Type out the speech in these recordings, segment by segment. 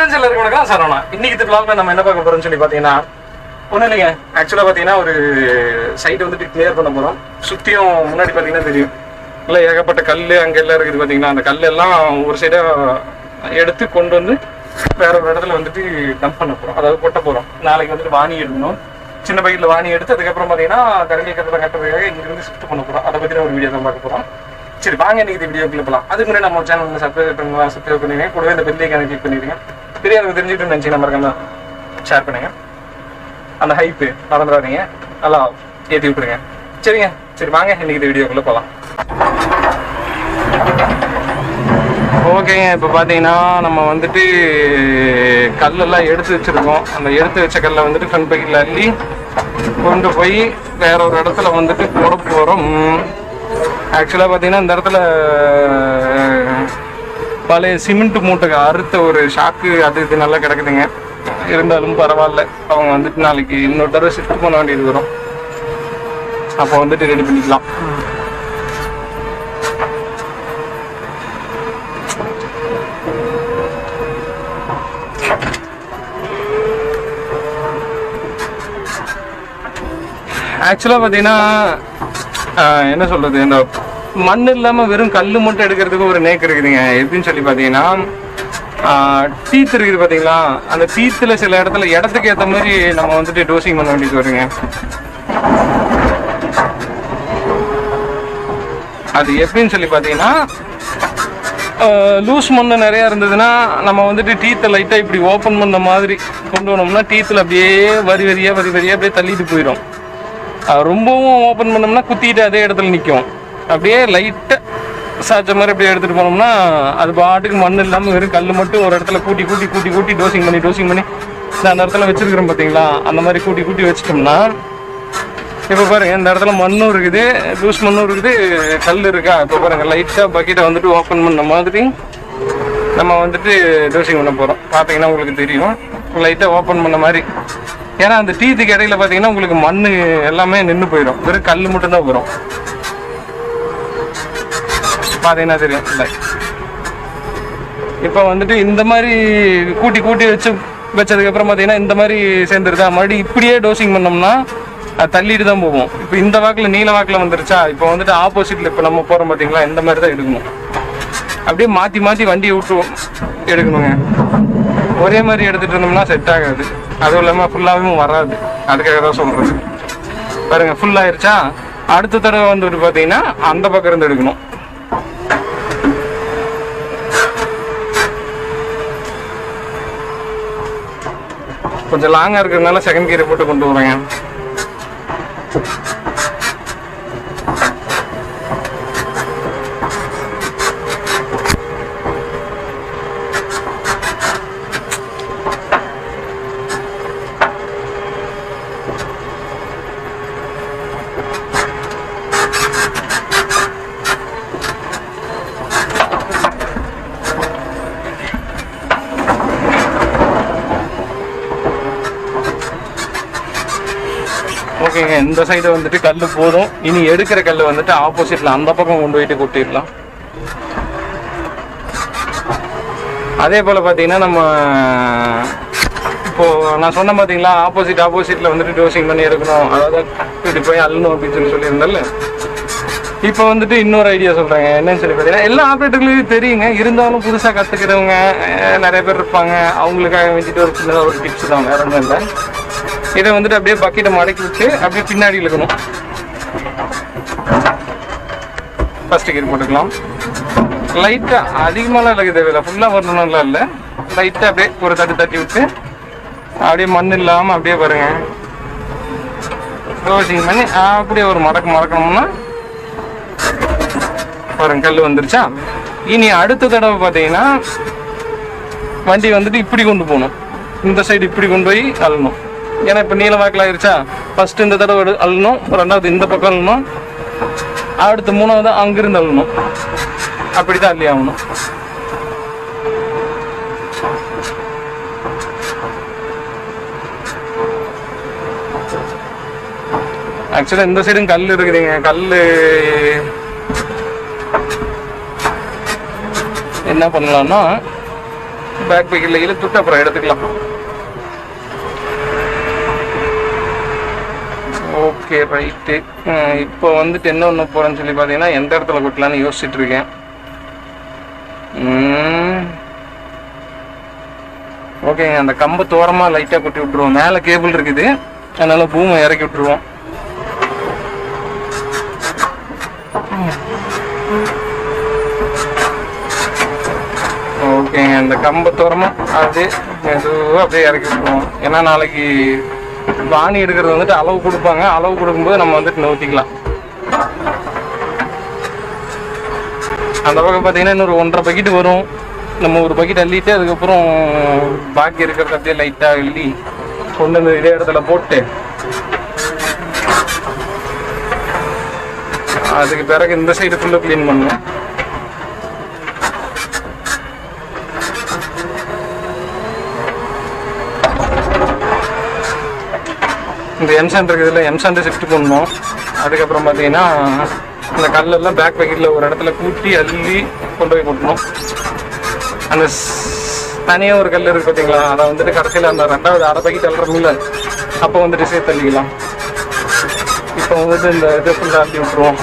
Friends எல்லாருக்கும் வணக்கம். சரவணா. இன்னைக்கு vlogல நம்ம என்ன பார்க்க போறோம்னு சொல்லி பார்த்தீங்கன்னா, ஒன்றும் இல்லைங்க. ஆக்சுவலாக பார்த்தீங்கன்னா ஒரு சைட் வந்துட்டு கிளியர் பண்ண போகிறோம். சுற்றியும் முன்னாடி பார்த்தீங்கன்னா தெரியும் இல்லை, ஏகப்பட்ட கல் அங்கே எல்லாம் இருக்குது. பார்த்தீங்கன்னா அந்த கல் எல்லாம் ஒரு சைடாக எடுத்து கொண்டு வந்து வேற ஒரு இடத்துல வந்துட்டு டம்ப் பண்ண போகிறோம், அதாவது கொட்ட போகிறோம். நாளைக்கு வந்துட்டு வாணி எடுக்கணும். சின்ன பைக்கில் வாணி எடுத்து அதுக்கப்புறம் பார்த்தீங்கன்னா கரண்டி கட்டுறதுக்காக இங்கிருந்து ஷிஃப்ட் பண்ண போகிறோம். அதை பற்றின ஒரு வீடியோ தான் பார்க்க போகிறோம். சரி வாங்க, இன்னைக்கு வீடியோக்குள்ள போகலாம். அதுக்கு முன்னாடி நம்ம சேனல் சப்ஸ்கிரைப் பண்ணிடுங்க, கூடவே இந்த பெல் ஐகானை கிளிக் பண்ணிடுங்க. தெரியாதவங்க தெரிஞ்சுட்டு நினச்சி நம்ம ஷேர் பண்ணுங்க. அந்த ஹைப்பு மறந்துடாதீங்க, நல்லா ஏற்றி விட்டுருங்க. சரிங்க, சரி வாங்க இன்னைக்கு இந்த வீடியோக்குள்ள போகலாம். ஓகேங்க, இப்போ பார்த்தீங்கன்னா நம்ம வந்துட்டு கல்லெல்லாம் எடுத்து வச்சுருக்கோம். அந்த எடுத்து வச்ச கல்லை வந்துட்டு ஃப்ரண்ட் பைக்கில் அள்ளி கொண்டு போய் வேற ஒரு இடத்துல வந்துட்டு போட போகிறோம். ஆக்சுவலாக பார்த்தீங்கன்னா இந்த இடத்துல பழைய சிமெண்ட் மூட்டைக்கு அறுத்த ஒரு ஷாக்கு அது இது நல்லா கிடக்குதுங்க. இருந்தாலும் பரவாயில்ல, அவங்க வந்துட்டு நாளைக்கு இன்னொரு தடவை ஷிஃப்ட் பண்ண வேண்டியது வரும். அப்போ வந்துட்டு ரெடி பண்ணிக்கலாம். ஆக்சுவலாக பார்த்தீங்கன்னா என்ன சொல்றது, இந்த மண் இல்லாமல் வெறும் கல் மட்டும் எடுக்கிறதுக்கு ஒரு நேக்கு இருக்குதுங்க. எப்படின்னு சொல்லி பார்த்தீங்கன்னா, டீத் இருக்குது பார்த்தீங்களா, அந்த டீத்தில் சில இடத்துக்கு ஏற்ற மாதிரி நம்ம வந்துட்டு டோசிங் பண்ண வேண்டியது வருங்க. அது எப்படின்னு சொல்லி பார்த்தீங்கன்னா, லூஸ் மண் நிறையா இருந்ததுன்னா நம்ம வந்துட்டு டீத்தை லைட்டாக இப்படி ஓப்பன் பண்ண மாதிரி கொண்டு வந்தோம்னா டீத்தில் அப்படியே வரி வரியாக அப்படியே தள்ளிட்டு போயிடும். ரொம்பவும் ஓப்பன் பண்ணோம்னா குத்திட்டு அதே இடத்துல நிற்கும். அப்படியே லைட்டாக சாய்ச்ச மாதிரி அப்படியே எடுத்துகிட்டு போனோம்னா அது பாட்டுக்கு மண் இல்லாமல் வெறும் கல் மட்டும் ஒரு இடத்துல கூட்டி டோசிங் பண்ணி அந்த இடத்துல வச்சுருக்கிறோம் பார்த்தீங்களா, அந்த மாதிரி கூட்டி வச்சிட்டோம்னா இப்போ பாருங்கள், இந்த இடத்துல மண்ணும் இருக்குது, லூஸ் மண்ணும் இருக்குது, கல் இருக்கா. இப்போ பாருங்கள், லைட்டாக பக்கெட்டை வந்துட்டு ஓப்பன் பண்ண மாதிரி நம்ம வந்துட்டு டோசிங் பண்ண போகிறோம். பார்த்தீங்கன்னா உங்களுக்கு தெரியும், லைட்டாக ஓப்பன் பண்ண மாதிரி. ஏன்னா அந்த டீத்துக்கு இடையில பார்த்தீங்கன்னா உங்களுக்கு மண் எல்லாமே நின்று போயிடும், வெறும் கல் மட்டும்தான் வரும். பார்த்தீங்கன்னா தெரியும். இல்லை இப்போ வந்துட்டு இந்த மாதிரி கூட்டி வச்சதுக்கப்புறம் பார்த்தீங்கன்னா இந்த மாதிரி சேர்ந்துருதா, மறுபடியும் இப்படியே டோசிங் பண்ணோம்னா அது தள்ளிட்டு தான் போவோம். இப்போ இந்த வாக்கில் நீல வாக்கில் வந்துருச்சா, இப்போ வந்துட்டு ஆப்போசிட்டில் இப்போ நம்ம போகிறோம் பார்த்தீங்களா, இந்த மாதிரி தான் எடுக்கணும். அப்படியே மாற்றி வண்டியை விட்டு எடுக்கணுங்க. ஒரே மாதிரி எடுத்துகிட்டு இருந்தோம்னா செட் ஆகாது. அதுவும் இல்லாமல் ஃபுல்லாகவும் வராது. அதுக்காக தான் சொல்கிறது. பாருங்கள், ஃபுல் ஆயிடுச்சா, அடுத்த தடவை வந்துட்டு பார்த்தீங்கன்னா அந்த பக்கம் இருந்து எடுக்கணும். கொஞ்சம் லாங்காக இருக்கிறதுனால செகண்ட் கியரை போட்டு கொண்டு வரேங்க. ஓகேங்க, இந்த சைடு வந்துட்டு கல் போதும். இனி எடுக்கிற கல் வந்துட்டு ஆப்போசிட்ல அந்த பக்கம் கொண்டு போயிட்டு கொட்டிடலாம். அதே போல பார்த்தீங்கன்னா நம்ம இப்போ நான் சொன்ன பார்த்தீங்களா, ஆப்போசிட்ல வந்துட்டு டோசிங் பண்ணி எடுக்கணும், அதாவது இப்படி போய் அள்ளணும் அப்படின்னு சொல்லியிருந்தால. இப்போ வந்துட்டு இன்னொரு ஐடியா சொல்றாங்க. என்னன்னு சொல்லி பார்த்தீங்கன்னா, எல்லா ஆப்ரேட்டர்களுக்கும் தெரியுங்க, இருந்தாலும் புதுசாக கற்றுக்கிறவங்க நிறைய பேர் இருப்பாங்க. அவங்களுக்காக வேண்டிட்டு ஒரு சின்னதாக ஒரு டிப்ஸ் தான், வேற ஒன்றும் இல்லை. இதை வந்துட்டு அப்படியே பக்கெட்டை மடக்கி விட்டு அப்படியே பின்னாடி இழுக்கணும். ஃபர்ஸ்ட் கியர் போட்டுக்கலாம். லைட்டாக அதிகமாகலாம் இழுக்க தேவையில்லை, ஃபுல்லாக வரணும்லாம் இல்லை. லைட்டாக அப்படியே ஒரு தட்டி விட்டு அப்படியே மண் இல்லாமல் அப்படியே பாருங்க ரோசிங் பண்ணி அப்படியே ஒரு மடக்கணும்னா பாருங்க கல் வந்துருச்சா. இனி அடுத்த தடவை பார்த்தீங்கன்னா வண்டி வந்துட்டு இப்படி கொண்டு போகணும், இந்த சைடு இப்படி கொண்டு போய் அள்ளணும். ஏன்னா இப்போ நீல வாக்கில் ஆயிடுச்சா, ஃபர்ஸ்ட் இந்த தடவை அள்ளணும், ரெண்டாவது இந்த பக்கம் அள்ளணும், அடுத்து மூணாவது அங்கிருந்து அள்ளணும். அப்படிதான் அள்ளி ஆகணும். ஆக்சுவலாக இந்த சைடும் கல் இருக்குதுங்க. கல் என்ன பண்ணலாம்னா பேக் பைக்கில் இழுத்துட்டு அப்புறம் எடுத்துக்கலாம். Okay right. இப்போ வந்துட்டு என்ன ஒன்று போகிறேன்னு சொல்லி பார்த்தீங்கன்னா எந்த இடத்துல கொட்டலான்னு யோசிச்சுட்டு இருக்கேன். ஓகேங்க, அந்த கம்பு தோரமாக லைட்டாக கொட்டி விட்டுருவோம். மேலே கேபிள் இருக்குது, அதனால பூமை இறக்கி விட்டுருவோம். ஓகேங்க, இந்த கம்பு தோரமாக அப்படியே மெதுவாக அப்படியே இறக்கி விட்டுருவோம். ஏன்னா நாளைக்கு வாணி எடுக்கிறது வந்துட்டு அளவு கொடுப்பாங்க. அளவு கொடுக்கும்போது நம்ம வந்துட்டு நோத்திக்கலாம். அந்த பக்கம் பார்த்தீங்கன்னா இன்னொரு 1.5 பக்கெட் வரும். நம்ம ஒரு பக்கெட் அள்ளிட்டு அதுக்கப்புறம் பாக்கி இருக்கிறத அப்படியே லைட்டாக அள்ளி கொண்டு வந்து இதே இடத்துல போட்டு அதுக்கு பிறகு இந்த சைடு ஃபுல்லாக க்ளீன் பண்ணுவோம். இந்த எம்சாண்ட் இருக்குதுல்ல, எம்சாண்டை ஷிஃப்ட் பண்ணணும். அதுக்கப்புறம் பார்த்தீங்கன்னா இந்த கல்லெல்லாம் பேக் பக்கெட்டில் ஒரு இடத்துல கூட்டி அள்ளி கொண்டு போய் கொட்டணும். அந்த தனியாக ஒரு கல் இருக்குது பார்த்தீங்களா, அதை வந்துட்டு கடைசியில் அந்த 2வது அரை பக்கெட் அல்றமில்ல, அப்போ வந்துட்டு சேர்த்து தள்ளிக்கலாம். இப்போ வந்துட்டு இந்த இதை ஃபுல்லாக அள்ளி விட்டுருவோம்.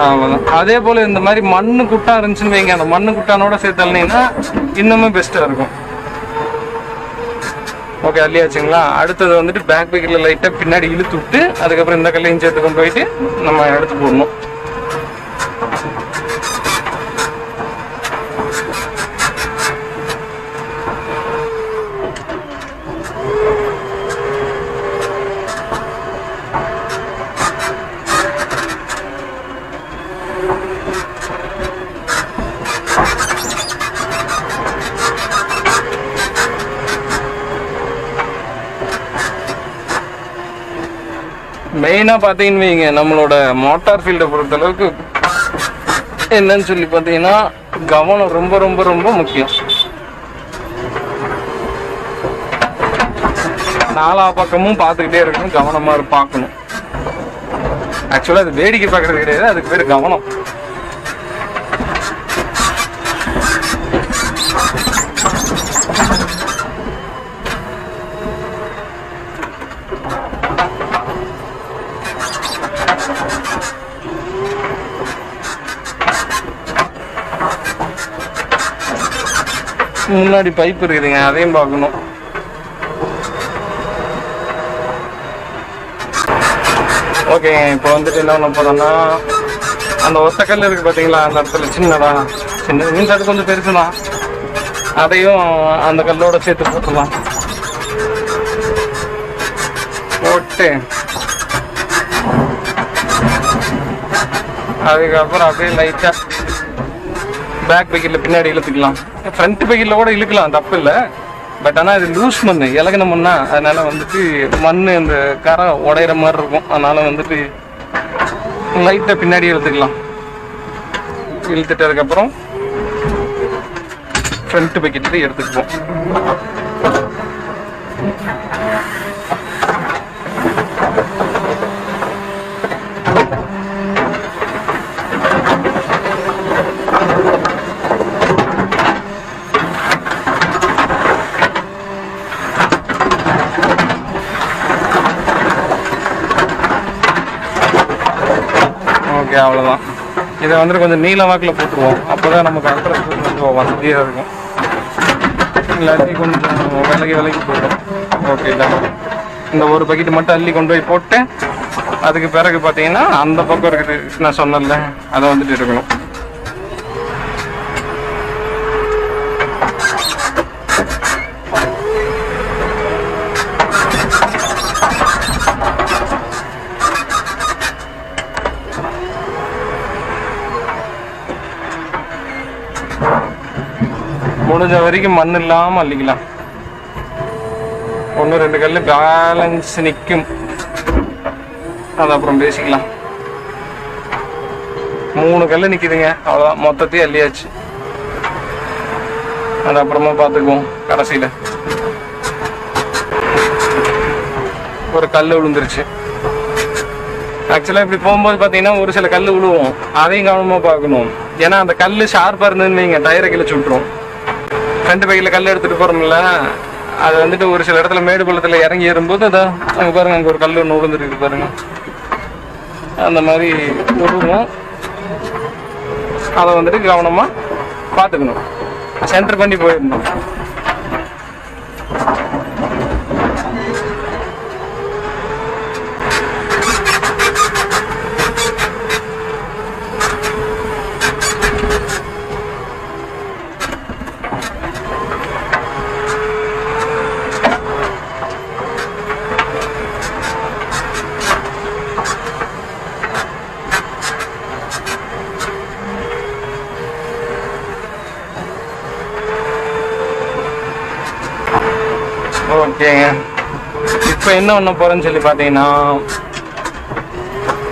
அவ்வளோதான். அதே போல் இந்த மாதிரி மண்ணு குட்டா இருந்துச்சுன்னு வைங்க, அந்த மண்ணு குட்டானோட சேர்த்து தள்ளினீங்கன்னா இன்னுமே பெஸ்ட்டாக இருக்கும். ஓகே, அள்ளியாச்சுங்களா. அடுத்தது வந்துட்டு பேக் பைக்கில் லைட்டாக பின்னாடி இழுத்து விட்டு அதுக்கப்புறம் இந்த கல்லையும் சேர்த்து கொண்டு போயிட்டு நம்ம எடுத்து போடணும். மெயினாக பார்த்தீங்கன்னு வைங்க, நம்மளோட மோட்டார் ஃபீல்டை பொறுத்தளவுக்கு என்னன்னு சொல்லி பார்த்தீங்கன்னா கவனம் ரொம்ப ரொம்ப ரொம்ப முக்கியம். நாலா பக்கமும் பார்த்துக்கிட்டே இருக்கணும், கவனமாக பார்க்கணும். ஆக்சுவலாக அது வேடிக்கை பார்க்கறது கிடையாது, அதுக்கு பேர் கவனம். முன்னாடி பைப் இருக்குதுங்க, அதையும் பார்க்கணும். ஓகே, இப்போ வந்துட்டு என்ன பண்ண போறோம்னா அந்த ஒத்தக்கல் இருக்கு பார்த்தீங்களா, அந்த இடத்துல சின்ன மீன்ஸ் அது கொஞ்சம் பெருசுதான், அதையும் அந்த கல்லோட சேர்த்து போட்டுடலாம். போட்டு அதுக்கப்புறம் அப்படியே லைட்டா பேக் பைக்கில் பின்னாடி இழுத்துக்கலாம். ஃப்ரண்ட் பைக்கில் கூட இழுக்கலாம், தப்பு இல்லை. பட் ஆனால் இது லூஸ் மண், இலகின மண்ணா, அதனால வந்துட்டு மண் இந்த கரை உடையிற மாதிரி இருக்கும். அதனால வந்துட்டு லைட்டாக பின்னாடி இழுத்துக்கலாம். இழுத்துட்டு அதுக்கப்புறம் ஃப்ரண்ட் பைக்கிட்டு எடுத்துக்குவோம். அவ்வளோதான். இதை வந்துட்டு கொஞ்சம் நீல வாக்கில் போட்டுருவோம், அப்போ தான் நமக்கு அல்ட்ராசவுண்ட் கொஞ்சம் வசதியாக இருக்கும். இல்லாட்டி கொஞ்சம் விலகி போயிடும். ஓகே தான். இந்த ஒரு பக்கெட் மட்டும் அள்ளி கொண்டு போய் போட்டு அதுக்கு பிறகு பார்த்தீங்கன்னா அந்த பக்கம் இருக்குது நான் சொன்னல, அதை வந்துட்டு இருக்கணும். முடிஞ்ச வரைக்கும் மண் இல்லாமல் அள்ளிக்கலாம். 1-2 கல் பேலன்ஸ் நிற்கும், அது அப்புறம் பேசிக்கலாம். 3 கல் நிற்கிதுங்க, அவ்வளோதான். மொத்தத்தையும் அள்ளியாச்சு, அது அப்புறமா பார்த்துக்குவோம் கடைசியில். ஒரு கல் விழுந்துருச்சு. ஆக்சுவலாக இப்படி போகும்போது பார்த்தீங்கன்னா ஒரு சில கல் விழுவோம், அதையும் கவனமாக பார்க்கணும். ஏன்னா அந்த கல் ஷார்ப்பாக இருந்ததுன்னு வைங்க டயரை கிழிச்சு விட்ரும். ஃப்ரண்ட் பைக்கில் கல் எடுத்துகிட்டு போகிறோம்ல, அது வந்துட்டு ஒரு சில இடத்துல மேடு பள்ளத்தில் இறங்கி ஏறும்போது அதான் அங்கே பாருங்கள், அங்கே ஒரு கல் ஒன்று விழுந்துருக்கு பாருங்கள், அந்த மாதிரி விழுவோம். அதை வந்துட்டு கவனமாக பார்த்துக்கணும், சென்டர் பண்ணி போயிடணும். ஓகேங்க, இப்போ என்ன பண்ண போறேன்னு சொல்லி பார்த்தீங்கன்னா,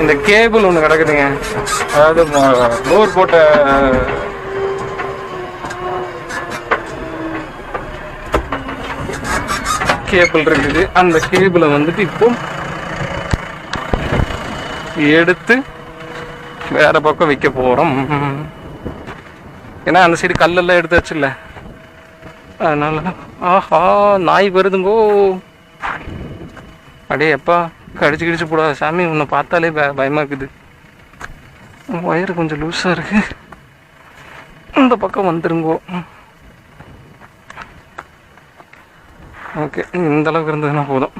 இந்த கேபிள் ஒன்று கிடக்குதுங்க. அதாவது போர் போட்ட கேபிள் இருக்குது. அந்த கேபிளை வந்துட்டு இப்போ எடுத்து வேற பக்கம் வைக்க போறோம். ஏன்னா அந்த சைடு கல்லெல்லாம் எடுத்து வச்சுல, அதனால. ஆஹா, நாய் வருதுங்கோ. அடே எப்பா, கடிச்சு கிடிச்சு போடாத சாமி, உன்னை பார்த்தாலே பயமா இருக்குது. வயிறு கொஞ்சம் லூஸாக இருக்கு, இந்த பக்கம் வந்துருங்கோ. ஓகே, இந்த அளவுக்கு இருந்ததுன்னா போதும்.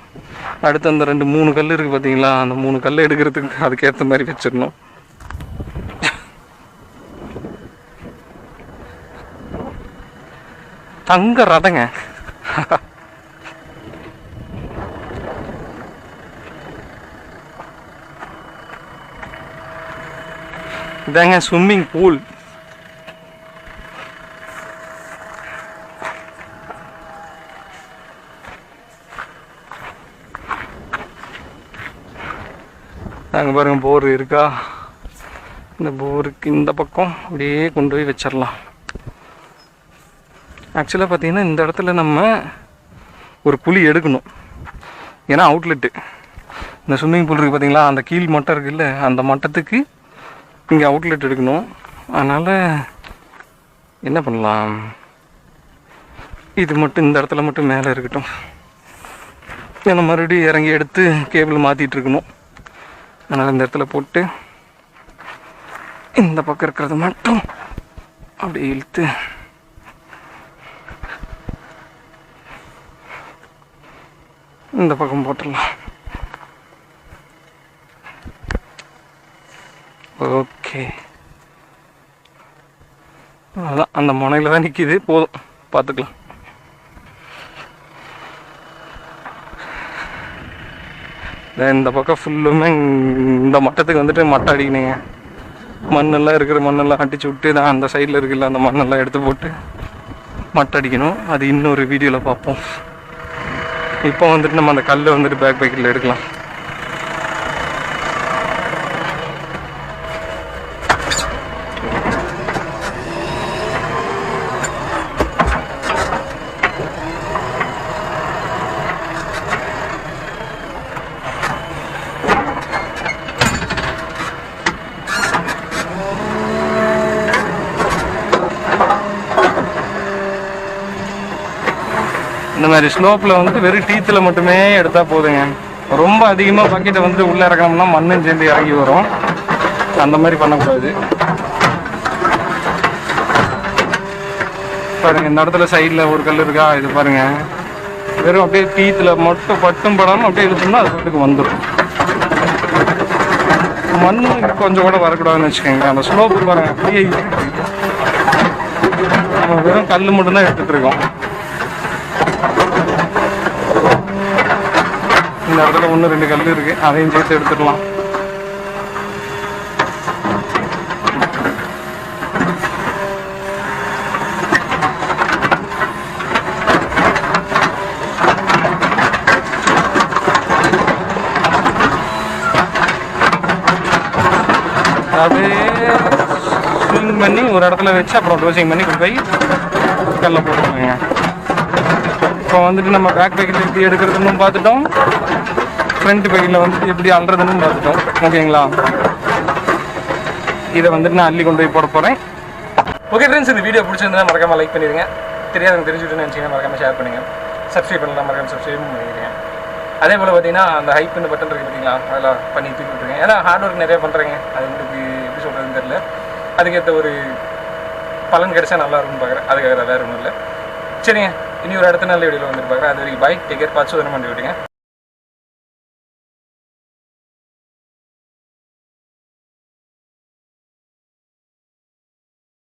அடுத்து அந்த 2-3 கல் இருக்குது பார்த்தீங்களா, அந்த 3 கல் எடுக்கிறதுக்கு அதுக்கேற்ற மாதிரி வச்சிடணும். தங்க ரதங்க. இதாங்க ஸ்விம்மிங் பூல். நாங்கள் பாருங்க, போர் இருக்கா, இந்த போருக்கு இந்த பக்கம் அப்படியே கொண்டு போய் வச்சிடலாம். ஆக்சுவலாக பார்த்தீங்கன்னா இந்த இடத்துல நம்ம ஒரு குழி எடுக்கணும். ஏன்னா அவுட்லெட்டு இந்த ஸ்விம்மிங் பூல் இருக்குது பார்த்தீங்களா, அந்த கீழ் மட்டம் இருக்குல்ல, அந்த மட்டத்துக்கு இங்கே அவுட்லெட் எடுக்கணும். அதனால் என்ன பண்ணலாம், இது மட்டும் இந்த இடத்துல மட்டும் மேலே இருக்கட்டும். ஏன்னா மறுபடியும் இறங்கி எடுத்து கேபிள் மாற்றிட்டு இருக்கணும். அதனால் இந்த இடத்துல போட்டு இந்த பக்கம் இருக்கிறது மட்டும் அப்படி இழுத்து இந்த பக்கம் போட்டுடலாம். ஓகே, அதான் அந்த முனையில் தான் நிற்கிது, போதும், பார்த்துக்கலாம். இந்த பக்கம் ஃபுல்லுமே இந்த மட்டத்துக்கு வந்துட்டு மட்டை அடிக்கணுங்க. மண்ணெல்லாம் இருக்கிற மண்ணெல்லாம் அடிச்சு விட்டு தான் அந்த சைடில் இருக்குல்ல, அந்த மண்ணெல்லாம் எடுத்து போட்டு மட்டை அடிக்கணும். அது இன்னொரு வீடியோவில் பார்ப்போம். இப்போ வந்துட்டு நம்ம அந்த கல்லை வந்துட்டு பேக் பைக்கில் எடுக்கலாம். இந்த மாதிரி ஸ்லோப்பில் வந்துட்டு வெறும் டீத்தில் மட்டுமே எடுத்தால் போதுங்க. ரொம்ப அதிகமாக பக்கெட்டை வந்துட்டு உள்ளே இறக்கணும்னா மண்ணும் சேர்ந்து இறங்கி வரும். அந்த மாதிரி பண்ணக்கூடாது. பாருங்கள், இந்த இடத்துல சைடில் ஒரு கல் இருக்கா, இது பாருங்கள், வெறும் அப்படியே டீத்தில் மட்டும் பட்டும் படாமல் அப்படியே இழுத்தோம்னா அது பாட்டுக்கு வந்துடும். மண் கொஞ்சம் கூட வரக்கூடாதுன்னு வச்சுக்கோங்க. அந்த ஸ்லோப்பு பாருங்கள், அப்படியே நம்ம வெறும் கல் மட்டும்தான் எடுத்துகிட்டு இருக்கோம். இந்த இடத்துல 1-2 கல் இருக்கு, அதையும் சேர்த்து எடுத்துடலாம். அப்படியே ஸ்விங் பண்ணி ஒரு இடத்துல வச்சு அப்புறம் டோசிங் பண்ணி கொண்டு போய் கல்ல போட்டுருவாங்க. இப்போ வந்துட்டு நம்ம பேக் பேக்கெட் எப்படி எடுக்கிறதுன்னு பார்த்துட்டோம். ஃப்ரண்ட் பையில் வந்துட்டு எப்படி அல்றதுன்னு பார்த்துட்டோம். ஓகேங்களா, இதை வந்துட்டு நான் அள்ளி கொண்டு போய் போட போகிறேன். ஓகே ஃப்ரெண்ட்ஸ், இந்த வீடியோ பிடிச்சிருந்தா மறக்காமல் லைக் பண்ணிடுங்க. தெரியாதவங்க தெரிஞ்சுட்டு நினச்சிங்கன்னா மறக்காமல் ஷேர் பண்ணுங்கள். சப்ஸ்கிரைப் பண்ணலாம், மறக்காமல் சப்ஸ்கிரைப் பண்ணிடுங்க. அதே போல் பார்த்தீங்கன்னா அந்த ஹைப்னு பட்டன் இருக்குது பார்த்தீங்களா, அதெல்லாம் பண்ணி தூக்கி விட்டுருங்க. ஏன்னா ஹார்ட் ஒர்க் நிறையா பண்ணுறேங்க, அது உங்களுக்கு எப்படி சொல்கிறதுன்னு தெரியல. அதுக்கேற்ற ஒரு பலன் கிடைச்சா நல்லா இருக்கும்னு பார்க்குறேன். அதுக்காக வேறு ஒன்றும் இல்லை. சரிங்க, இனி ஒரு அடுத்த நல்ல வீடியோவில் வந்துட்டு பார்க்குறேன். அது வரைக்கும் பாய், டேக் கேர், பார்த்து சுதனம் பண்ணி விட்டுங்க.